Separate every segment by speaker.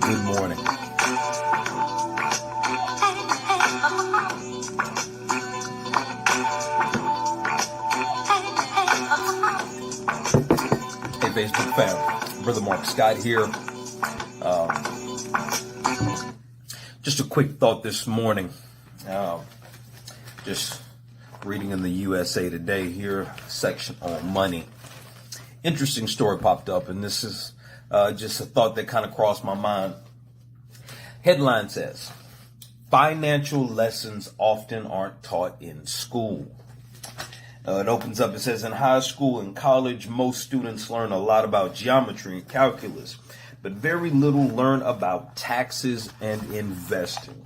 Speaker 1: Good morning. Hey, Facebook fam, Brother Mark Scott here. Just a quick thought this morning. Just reading in the USA Today here, section on money. Interesting story popped up, and this is just a thought that kind of crossed my mind. Headline says, financial lessons often aren't taught in school. It opens up, it says, in high school and college, most students learn a lot about geometry and calculus, but very little learn about taxes and investing.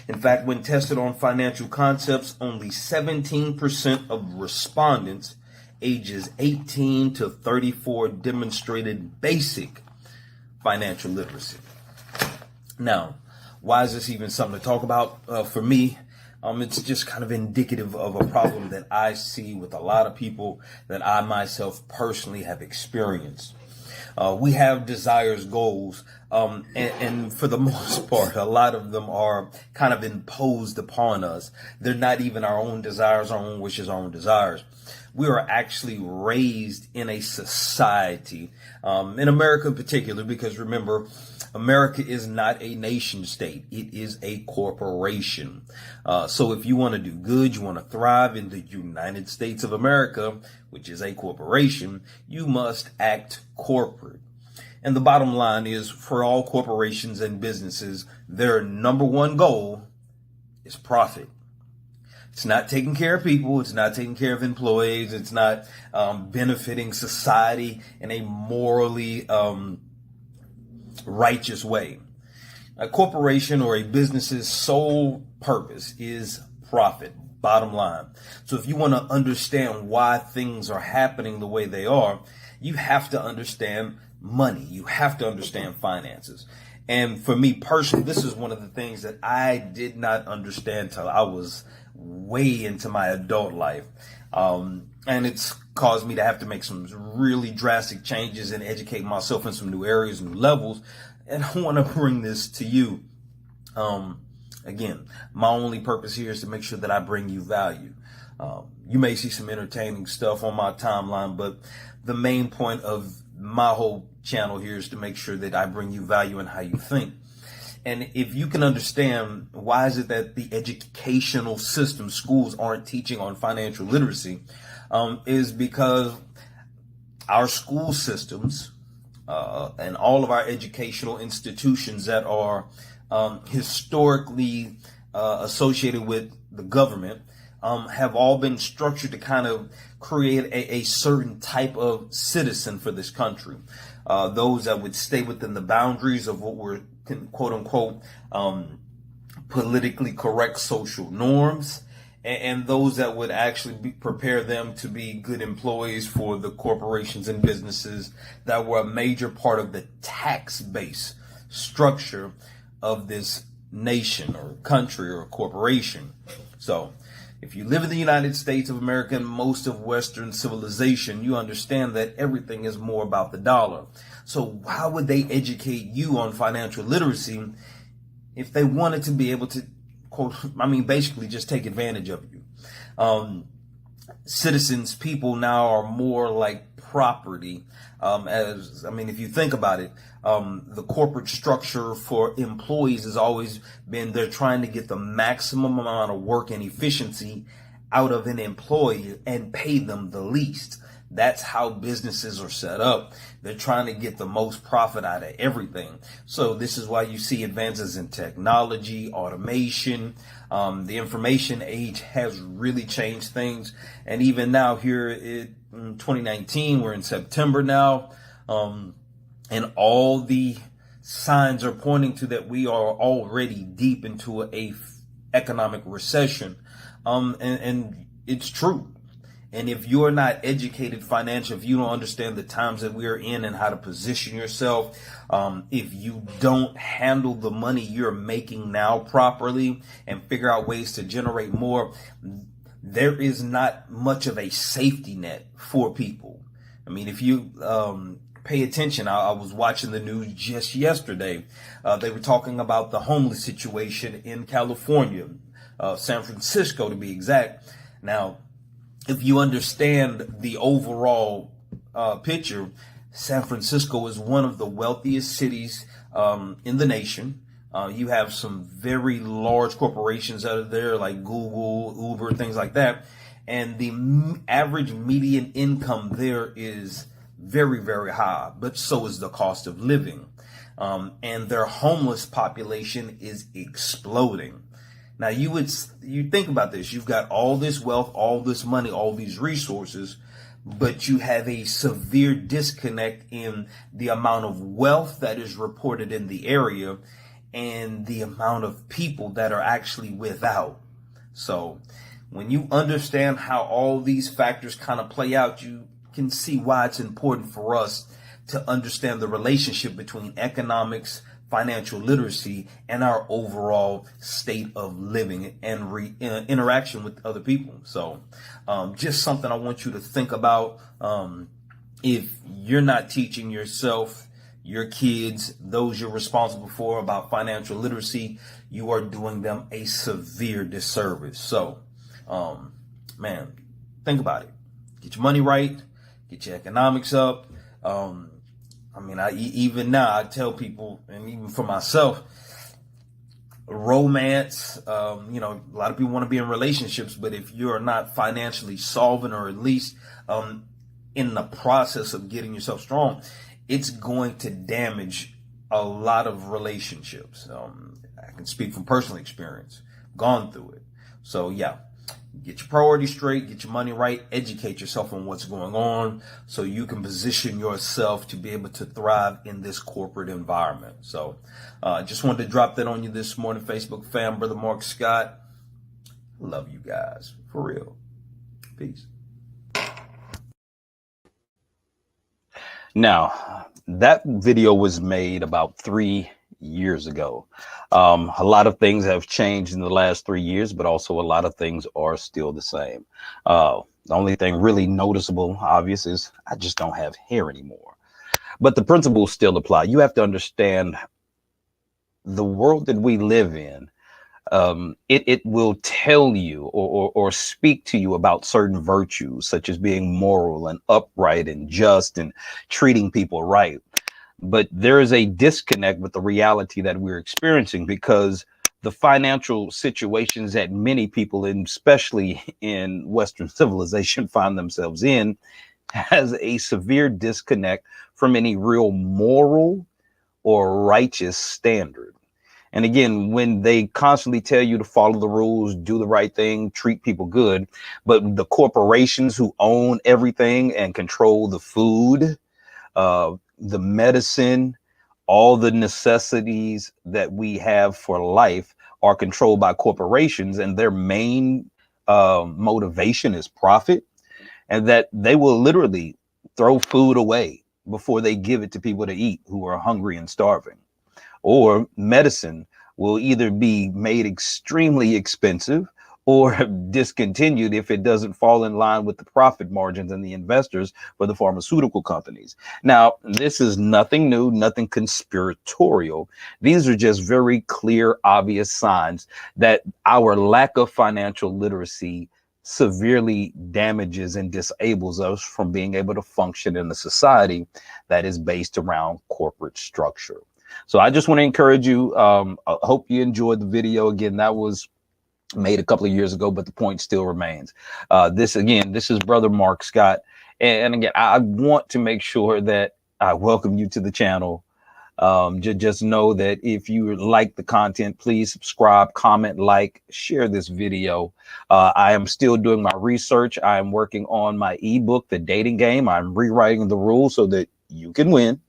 Speaker 1: In fact, when tested on financial concepts, only 17% of respondents ages 18 to 34 demonstrated basic financial literacy. Now, why is this even something to talk about? For me, it's just kind of indicative of a problem that I see with a lot of people that I myself personally have experienced. We have desires, goals, and for the most part, a lot of them are kind of imposed upon us. They're not even our own desires, our own wishes, our own desires. We are actually raised in a society, in America in particular, because remember, America is not a nation state. It is a corporation. So if you want to do good, you want to thrive in the United States of America, which is a corporation, you must act corporate. And the bottom line is, for all corporations and businesses, their number one goal is profit. It's not taking care of people. It's not taking care of employees. It's not benefiting society in a morally righteous way. A corporation or a business's sole purpose is profit, bottom line. So if you want to understand why things are happening the way they are, you have to understand money. You have to understand finances. And for me personally, this is one of the things that I did not understand till I was way into my adult life. And it's caused me to have to make some really drastic changes and educate myself in some new areas, new levels. And I want to bring this to you. Again, my only purpose here is to make sure that I bring you value. You may see some entertaining stuff on my timeline, but the main point of my whole channel here is to make sure that I bring you value in how you think. And if you can understand why is it that the educational system, schools aren't teaching on financial literacy, is because our school systems and all of our educational institutions that are historically associated with the government have all been structured to kind of create a certain type of citizen for this country. Those that would stay within the boundaries of what we're quote unquote politically correct social norms, and those that would actually prepare them to be good employees for the corporations and businesses that were a major part of the tax base structure of this nation or country or corporation. So if you live in the United States of America and most of Western civilization, you understand that everything is more about the dollar. So why would they educate you on financial literacy if they wanted to be able to, quote, basically just take advantage of you? Citizens, people now are more like property. If you think about it, the corporate structure for employees has always been they're trying to get the maximum amount of work and efficiency out of an employee and pay them the least. That's how businesses are set up. They're trying to get the most profit out of everything. So this is why you see advances in technology, automation. The information age has really changed things. And even now here in 2019, we're in September now. And all the signs are pointing to that we are already deep into a economic recession. And it's true. And if you're not educated financially, if you don't understand the times that we are in and how to position yourself, if you don't handle the money you're making now properly and figure out ways to generate more, there is not much of a safety net for people. I mean, if you pay attention. I was watching the news just yesterday. They were talking about the homeless situation in California, San Francisco to be exact. Now, if you understand the overall picture, San Francisco is one of the wealthiest cities in the nation. You have some very large corporations out of there like Google, Uber, things like that. And the average median income there is very, very high, but so is the cost of living. And their homeless population is exploding. Now you think about this. You've got all this wealth, all this money, all these resources, but you have a severe disconnect in the amount of wealth that is reported in the area and the amount of people that are actually without. So when you understand how all these factors kind of play out, you can see why it's important for us to understand the relationship between economics, financial literacy, and our overall state of living and interaction with other people. So just something I want you to think about. If you're not teaching yourself, your kids, those you're responsible for, about financial literacy, you are doing them a severe disservice. So, man, think about it. Get your money right. Get your economics up. Even now I tell people, and even for myself, romance, a lot of people want to be in relationships, but if you're not financially solvent, or at least in the process of getting yourself strong, it's going to damage a lot of relationships. I can speak from personal experience, gone through it. So yeah, get your priorities straight, get your money right, educate yourself on what's going on so you can position yourself to be able to thrive in this corporate environment. So just wanted to drop that on you this morning, Facebook fam. Brother Mark Scott. Love you guys. For real. Peace.
Speaker 2: Now, that video was made about 3 years ago. A lot of things have changed in the last 3 years, but also a lot of things are still the same. The only thing really noticeable, obvious, is I just don't have hair anymore. But the principles still apply. You have to understand the world that we live in. It will tell you or speak to you about certain virtues, such as being moral and upright and just and treating people right. But there is a disconnect with the reality that we're experiencing, because the financial situations that many people, especially in Western civilization, find themselves in, has a severe disconnect from any real moral or righteous standard. And again, when they constantly tell you to follow the rules, do the right thing, treat people good, but the corporations who own everything and control the food, the medicine, all the necessities that we have for life are controlled by corporations, and their main motivation is profit, and that they will literally throw food away before they give it to people to eat who are hungry and starving. Or medicine will either be made extremely expensive or discontinued if it doesn't fall in line with the profit margins and the investors for the pharmaceutical companies. Now, this is nothing new, nothing conspiratorial. These are just very clear, obvious signs that our lack of financial literacy severely damages and disables us from being able to function in a society that is based around corporate structure. So I just want to encourage you. I hope you enjoyed the video. Again, that was made a couple of years ago, but the point still remains. This is Brother Mark Scott. And again, I want to make sure that I welcome you to the channel. Just know that if you like the content, please subscribe, comment, like, share this video. I am still doing my research. I am working on my ebook, The Dating Game. I'm rewriting the rules so that you can win.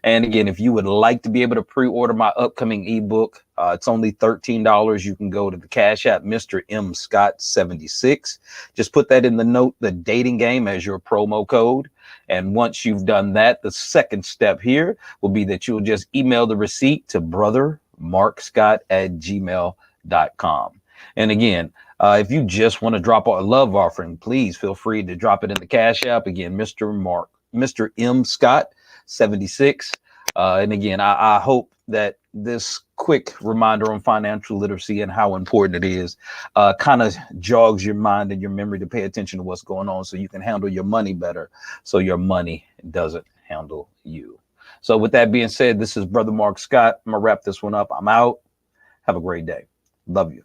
Speaker 2: And again, if you would like to be able to pre-order my upcoming ebook, it's only $13. You can go to the Cash App, Mr. M. Scott 76. Just put that in the note, The Dating Game, as your promo code. And once you've done that, the second step here will be that you'll just email the receipt to brothermarkscott@gmail.com. And again, if you just want to drop a love offering, please feel free to drop it in the Cash App. Again, Mr. M. Scott 76. And again, I hope that this quick reminder on financial literacy and how important it is kind of jogs your mind and your memory to pay attention to what's going on so you can handle your money better, so your money doesn't handle you. So with that being said, this is Brother Mark Scott. I'm going to wrap this one up. I'm out. Have a great day. Love you.